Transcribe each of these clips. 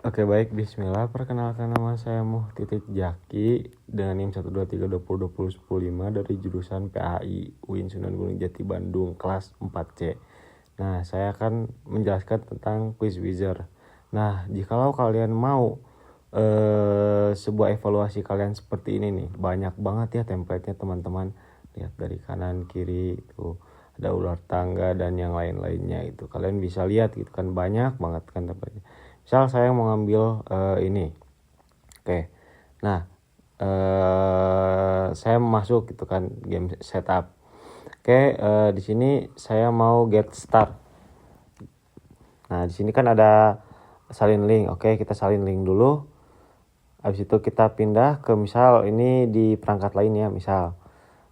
Oke baik, bismillah. Perkenalkan, nama saya Muhtitik Jaki dengan NIM 12320201015 dari jurusan PAI UIN Sunan Gunung Jati Bandung kelas 4C. Nah, saya akan menjelaskan tentang quiz wizard. Nah, jikalau kalian mau sebuah evaluasi kalian seperti ini nih, banyak banget ya template-nya teman-teman. Lihat dari kanan kiri itu ada ular tangga dan yang lain-lainnya itu. Kalian bisa lihat gitu kan, banyak banget kan template-nya. Misal saya mau ngambil ini. Oke. Nah, saya masuk gitu kan game setup. Oke, di sini saya mau get start. Nah, di sini kan ada salin link. Oke, kita salin link dulu. Habis itu kita pindah ke misal ini di perangkat lain ya, misal.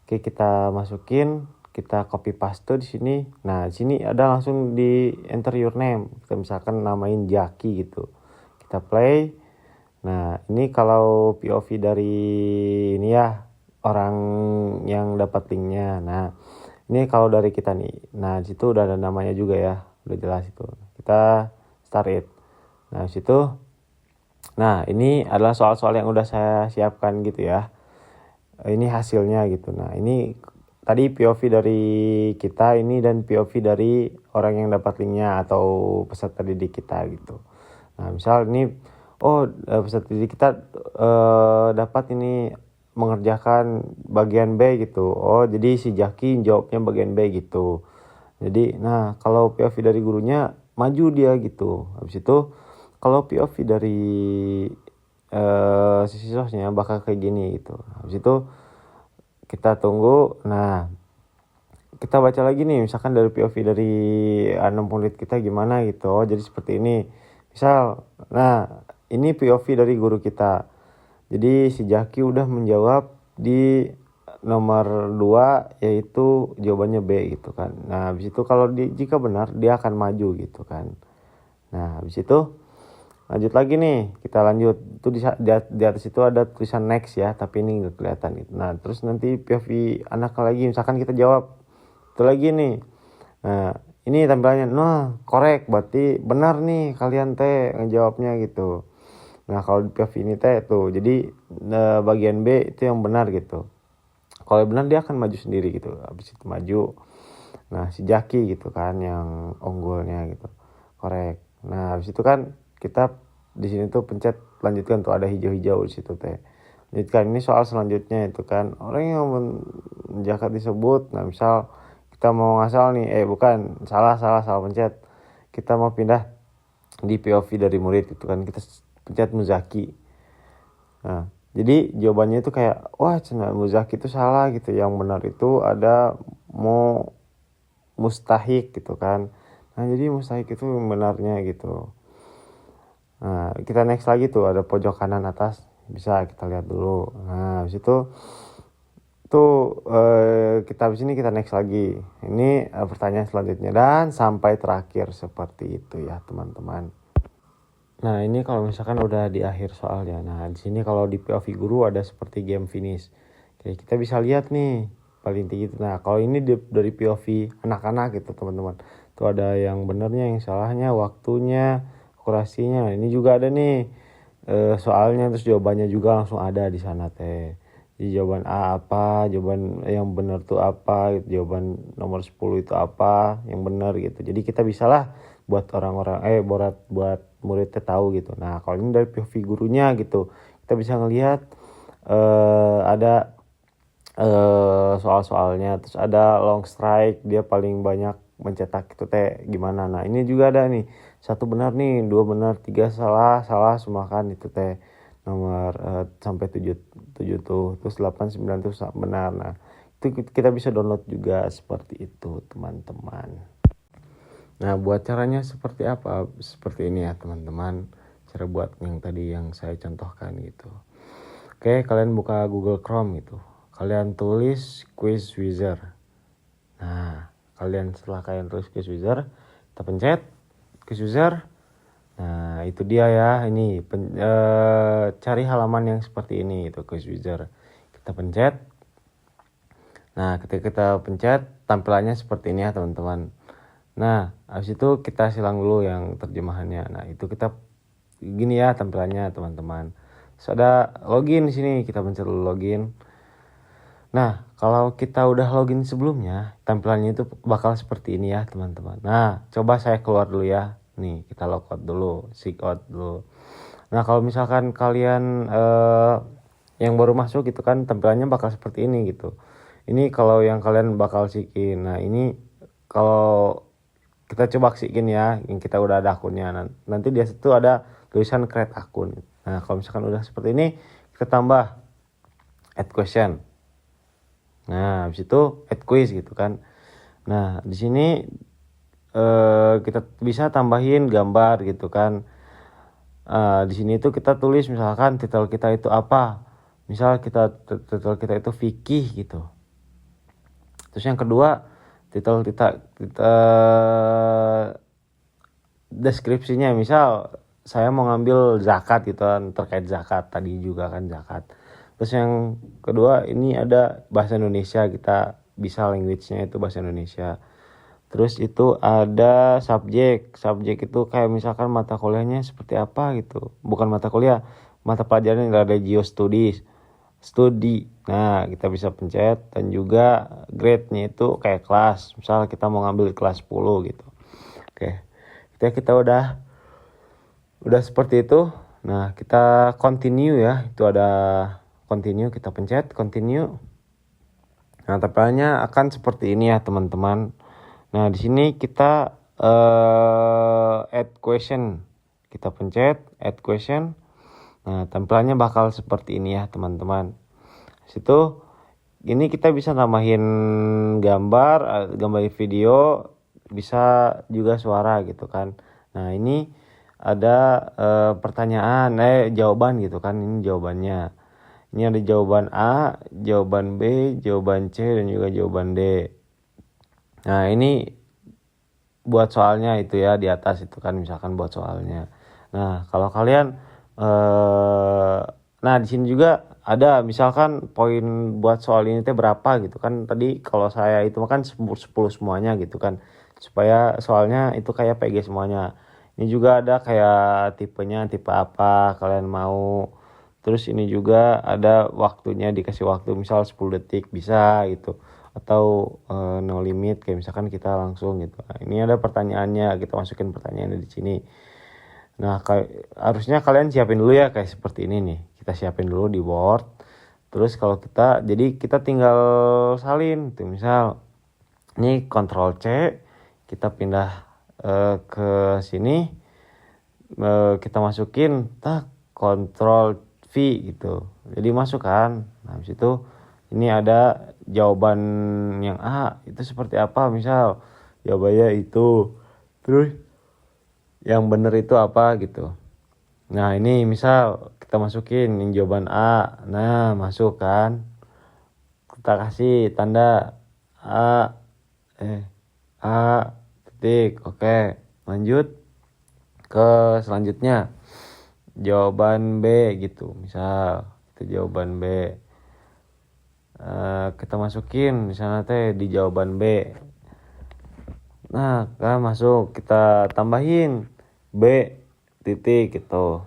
Oke, kita masukin, kita copy paste di sini. Nah, di sini ada langsung di enter your name. Kita misalkan namain Jaki gitu. Kita play. Nah, ini kalau POV dari ini ya, orang yang dapat linknya. Nah, ini kalau dari kita nih. Nah, di situ udah ada namanya juga ya. Udah jelas itu. Kita start it. Nah, di situ. Nah, ini adalah soal-soal yang udah saya siapkan gitu ya. Ini hasilnya gitu. Nah, ini tadi POV dari kita ini dan POV dari orang yang dapat linknya atau peserta didik kita gitu. Nah, misal ini peserta didik kita dapat ini mengerjakan bagian B gitu. Oh, jadi si Jaki jawabnya bagian B gitu. Jadi, nah kalau POV dari gurunya maju dia gitu. Habis itu kalau POV dari siswanya bakal kayak gini gitu. Habis itu kita tunggu. Nah, kita baca lagi nih, misalkan dari POV dari 6 murid kita gimana gitu. Oh, jadi seperti ini. Misal, nah ini POV dari guru kita. Jadi si Jaki udah menjawab di nomor 2 yaitu jawabannya B gitu kan. Nah, habis itu kalau jika benar dia akan maju gitu kan. Nah, habis itu lanjut lagi nih, kita lanjut. Itu di atas itu ada tulisan next ya, tapi ini nggak kelihatan gitu. Nah, terus nanti POV anak lagi, misalkan kita jawab itu lagi nih. Nah, ini tampilannya, nah korek, berarti benar nih kalian teh ngejawabnya gitu. Nah, kalau di POV ini teh tuh, jadi bagian B itu yang benar gitu. Kalau benar dia akan maju sendiri gitu. Habis itu maju. Nah, si Jaki gitu kan yang unggulnya gitu. Korek. Nah, habis itu kan kita di sini tuh pencet lanjutkan, tuh ada hijau-hijau di situ teh. Lanjutkan, ini soal selanjutnya itu kan orang yang menjakat disebut. Nah, misal kita mau ngasal nih, bukan, salah pencet. Kita mau pindah di POV dari murid itu kan, kita pencet Muzaki. Nah, jadi jawabannya itu kayak wah cina Muzaki itu salah gitu. Yang benar itu ada mau mustahik gitu kan. Nah, jadi mustahik itu benarnya gitu. Nah, kita next lagi tuh, ada pojok kanan atas, bisa kita lihat dulu. Nah, habis itu tuh kita habis ini kita next lagi. Ini pertanyaan selanjutnya dan sampai terakhir seperti itu ya teman-teman. Nah, ini kalau misalkan udah di akhir soalnya. Nah, di sini kalau di POV guru ada seperti game finish. Oke, kita bisa lihat nih paling tinggi. Nah, kalau ini dari POV anak-anak gitu teman-teman. Tuh ada yang benernya, yang salahnya, waktunya, akurasinya. Nah, ini juga ada nih soalnya, terus jawabannya juga langsung ada di sana teh. Jadi jawaban A apa, jawaban yang benar tuh apa, gitu. Jawaban nomor 10 itu apa yang benar gitu. Jadi kita bisalah buat orang-orang buat muridnya tahu gitu. Nah, kalau ini dari POV gurunya gitu, kita bisa ngelihat ada soal-soalnya, terus ada long strike, dia paling banyak mencetak itu teh gimana. Nah, ini juga ada nih, 1 benar nih, 2 benar, 3 salah semua kan itu teh nomor sampai 7 tuh, terus 8 9 tuh benar. Nah, itu kita bisa download juga seperti itu teman-teman. Nah, buat caranya seperti apa? Seperti ini ya teman-teman. Cara buat yang tadi yang saya contohkan gitu. Oke, kalian buka Google Chrome gitu. Kalian tulis quiz wizard. Nah, setelah kalian tulis quiz wizard, kita pencet quiz wizard. Nah, itu dia ya. Ini cari halaman yang seperti ini itu quiz wizard. Kita pencet. Nah, ketika kita pencet, tampilannya seperti ini ya teman-teman. Nah, habis itu kita silang dulu yang terjemahannya. Nah, itu kita gini ya tampilannya teman-teman. Terus ada login di sini, kita pencet login. Nah, kalau kita udah login sebelumnya, tampilannya itu bakal seperti ini ya teman-teman. Nah, coba saya keluar dulu ya. Nih, kita logout dulu, sign out dulu. Nah, kalau misalkan kalian yang baru masuk gitu kan, tampilannya bakal seperti ini gitu. Ini kalau yang kalian bakal sikin. Nah, ini kalau kita coba sikin ya, yang kita udah ada akunnya. Nanti di situ ada tulisan create akun. Nah, kalau misalkan udah seperti ini, kita tambah add question. Nah, habis itu add quiz gitu kan. Nah, di sini kita bisa tambahin gambar gitu kan. Di sini itu kita tulis misalkan titel kita itu apa. Misal titel kita itu fikih gitu. Terus yang kedua, titel kita deskripsinya misal saya mau ngambil zakat gitu kan, terkait zakat tadi juga kan zakat. Terus yang kedua ini ada bahasa Indonesia, kita bisa language-nya itu bahasa Indonesia. Terus itu ada subjek itu kayak misalkan mata kuliahnya seperti apa gitu. Bukan mata kuliah, mata pelajaran yang ada geostudies, studi. Nah, kita bisa pencet dan juga grade-nya itu kayak kelas. Misal kita mau ngambil kelas 10 gitu. Oke. Kita udah seperti itu. Nah, kita continue ya. Itu ada continue, kita pencet continue. Nah, tampilannya akan seperti ini ya, teman-teman. Nah, di sini kita add question. Kita pencet add question. Nah, tampilannya bakal seperti ini ya, teman-teman. Situ ini kita bisa nambahin gambar video, bisa juga suara gitu kan. Nah, ini ada pertanyaan, jawaban gitu kan. Ini jawabannya. Ini ada jawaban A, jawaban B, jawaban C, dan juga jawaban D. Nah, ini buat soalnya itu ya, di atas itu kan misalkan buat soalnya. Nah, kalau kalian nah di sini juga ada misalkan poin buat soal ini teh berapa gitu kan. Tadi kalau saya itu kan 10 semuanya gitu kan. Supaya soalnya itu kayak PG semuanya. Ini juga ada kayak tipenya, tipe apa kalian mau. Terus ini juga ada waktunya, dikasih waktu misal 10 detik bisa gitu. Atau no limit kayak misalkan kita langsung gitu. Nah, ini ada pertanyaannya, kita masukin pertanyaannya di sini. Nah, harusnya kalian siapin dulu ya kayak seperti ini nih. Kita siapin dulu di Word. Terus kalau jadi kita tinggal salin tuh, misal ini Ctrl C, kita pindah ke sini, kita masukin Ctrl V gitu. Jadi masuk kan. Nah, habis itu ini ada jawaban yang A itu seperti apa, misal jawabannya itu. Terus yang benar itu apa gitu. Nah, ini misal kita masukin ini jawaban A. Nah, masuk kan. Kita kasih tanda A titik. Oke, lanjut ke selanjutnya. Jawaban B gitu. Misal itu jawaban B. Kita masukin di sana di jawaban B. Nah, kan masuk, kita tambahin B titik gitu.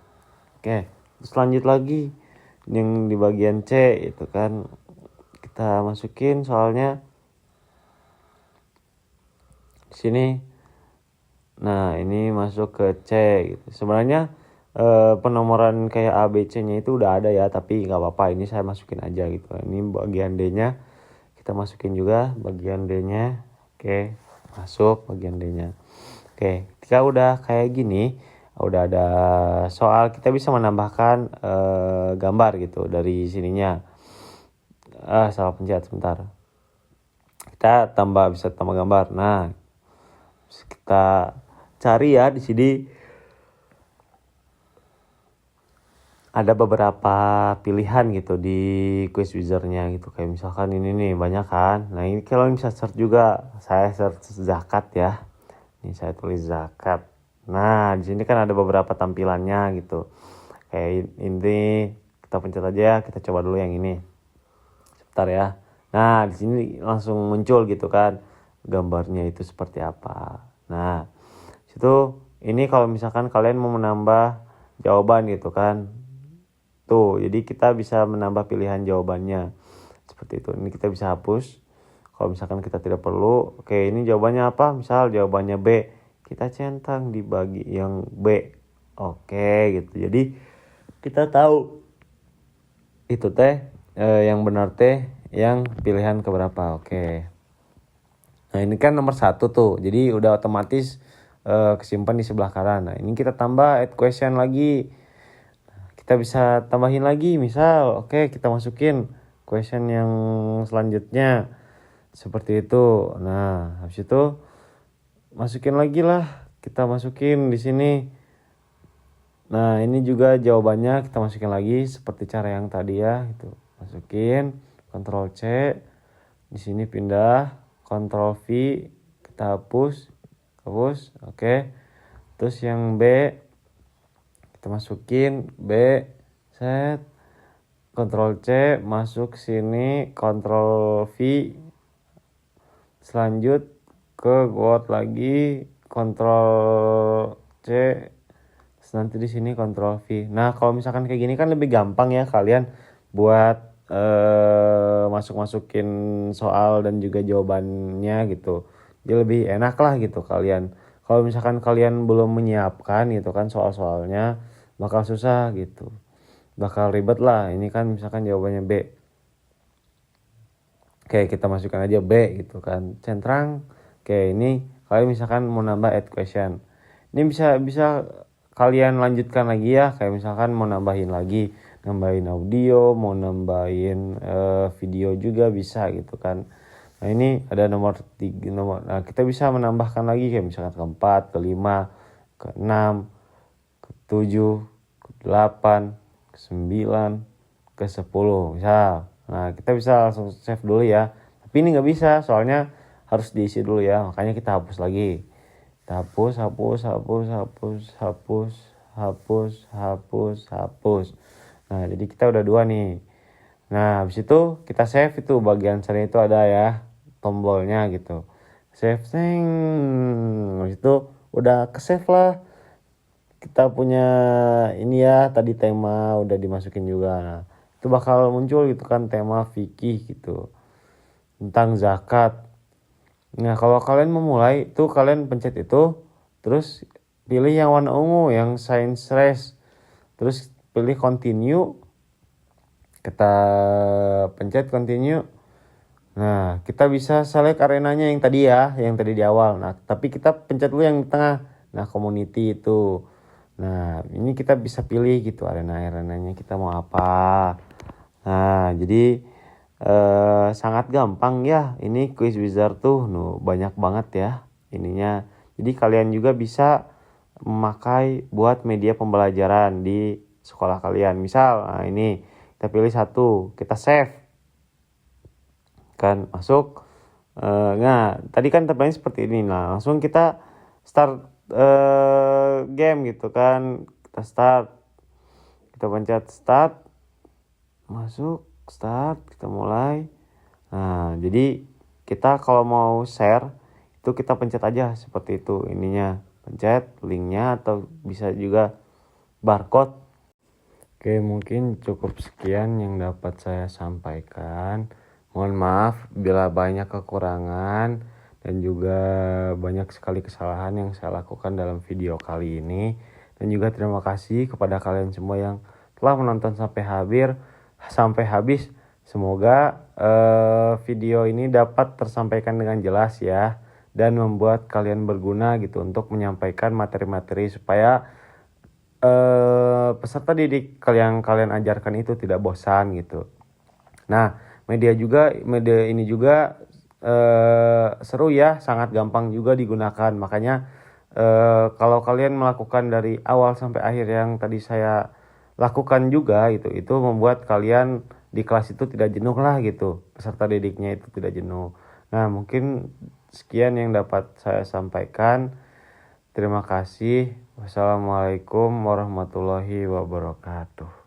Oke, terus lanjut lagi yang di bagian C itu kan kita masukin soalnya di sini. Nah, ini masuk ke C gitu. Sebenarnya penomoran kayak A B C nya itu udah ada ya, tapi nggak apa-apa, ini saya masukin aja gitu. Ini bagian D nya kita masukin juga bagian D nya. Oke, masuk bagian D nya. Oke, ketika udah kayak gini, udah ada soal, kita bisa menambahkan gambar gitu dari sininya. Salah pencet sebentar. Kita bisa tambah gambar. Nah, kita cari ya di sini. Ada beberapa pilihan gitu di quiz wizard-nya gitu. Kayak misalkan ini nih banyak kan. Nah, ini kalian bisa search juga. Saya search zakat ya. Ini saya tulis zakat. Nah, di sini kan ada beberapa tampilannya gitu. Kayak ini kita pencet aja, kita coba dulu yang ini. Sebentar ya. Nah, di sini langsung muncul gitu kan gambarnya itu seperti apa. Nah, situ ini kalau misalkan kalian mau menambah jawaban gitu kan. Tuh, jadi kita bisa menambah pilihan jawabannya. Seperti itu. Ini kita bisa hapus. Kalau misalkan kita tidak perlu, oke ini jawabannya apa? Misal jawabannya B. Kita centang di bagi yang B. Oke gitu. Jadi kita tahu itu teh yang benar teh yang pilihan keberapa. Oke. Nah ini kan nomor 1 tuh. Jadi udah otomatis kesimpan di sebelah kanan. Nah ini kita tambah add question lagi. Kita bisa tambahin lagi. Misal kita masukin question yang selanjutnya. Seperti itu. Nah habis itu masukin lagi lah. Kita masukin di sini. Nah ini juga jawabannya kita masukin lagi seperti cara yang tadi ya. Itu masukin. Ctrl C. Di sini pindah. Ctrl V, kita hapus, oke. Terus yang B, kita masukin B, set, Ctrl C, masuk sini, Ctrl V, selanjut ke Word lagi, Ctrl C, terus nanti di sini Ctrl V. Nah kalau misalkan kayak gini kan lebih gampang ya kalian buat masukin soal dan juga jawabannya gitu. Jadi lebih enak lah gitu kalian. Kalau misalkan kalian belum menyiapkan gitu kan soal-soalnya bakal susah gitu. Bakal ribet lah. Ini kan misalkan jawabannya B. Oke, kita masukkan aja B gitu kan. Centrang. Oke, ini kalian misalkan mau nambah add question. Ini bisa kalian lanjutkan lagi ya. Kayak misalkan mau nambahin audio, mau nambahin video juga bisa gitu kan. Nah ini ada nomor 3 Nah kita bisa menambahkan lagi kayak misalkan ke-4, ke-5, ke-6, ke-7, ke-8, ke-9, ke-10 misal. Nah kita bisa langsung save dulu ya. Tapi ini nggak bisa soalnya harus diisi dulu ya. Makanya kita hapus lagi. Kita hapus. Nah jadi kita udah 2 nih. Nah habis itu kita save itu bagian sana itu ada ya tombolnya gitu. Save habis itu udah ke save lah. Kita punya ini ya tadi tema udah dimasukin juga. Nah, itu bakal muncul gitu kan tema fikih gitu. Tentang zakat. Nah kalau kalian memulai tuh kalian pencet itu. Terus pilih yang warna ungu yang science race. Terus pilih continue. Kita pencet continue. Nah, kita bisa select arenanya yang tadi ya, yang tadi di awal. Nah, tapi kita pencet dulu yang di tengah. Nah, community itu. Nah, ini kita bisa pilih gitu arenanya kita mau apa. Nah, jadi sangat gampang ya. Ini Quiz Wizard tuh, banyak banget ya ininya. Jadi kalian juga bisa memakai buat media pembelajaran di sekolah kalian. Misal, nah ini kita pilih 1, kita save. Kan masuk. Nah, tadi kan tempatnya seperti ini. Nah, langsung kita start game gitu kan. Kita start. Kita pencet start. Masuk, start, kita mulai. Nah, jadi kita kalau mau share itu kita pencet aja seperti itu ininya. Pencet linknya atau bisa juga barcode. Oke, mungkin cukup sekian yang dapat saya sampaikan. Mohon maaf bila banyak kekurangan dan juga banyak sekali kesalahan yang saya lakukan dalam video kali ini. Dan juga terima kasih kepada kalian semua yang telah menonton sampai habis. Semoga video ini dapat tersampaikan dengan jelas ya. Dan membuat kalian berguna gitu untuk menyampaikan materi-materi supaya peserta didik kalian ajarkan itu tidak bosan gitu. Nah, media ini juga seru ya, sangat gampang juga digunakan. Makanya kalau kalian melakukan dari awal sampai akhir yang tadi saya lakukan juga itu membuat kalian di kelas itu tidak jenuh lah gitu. Peserta didiknya itu tidak jenuh. Nah, mungkin sekian yang dapat saya sampaikan. Terima kasih. Wassalamualaikum warahmatullahi wabarakatuh.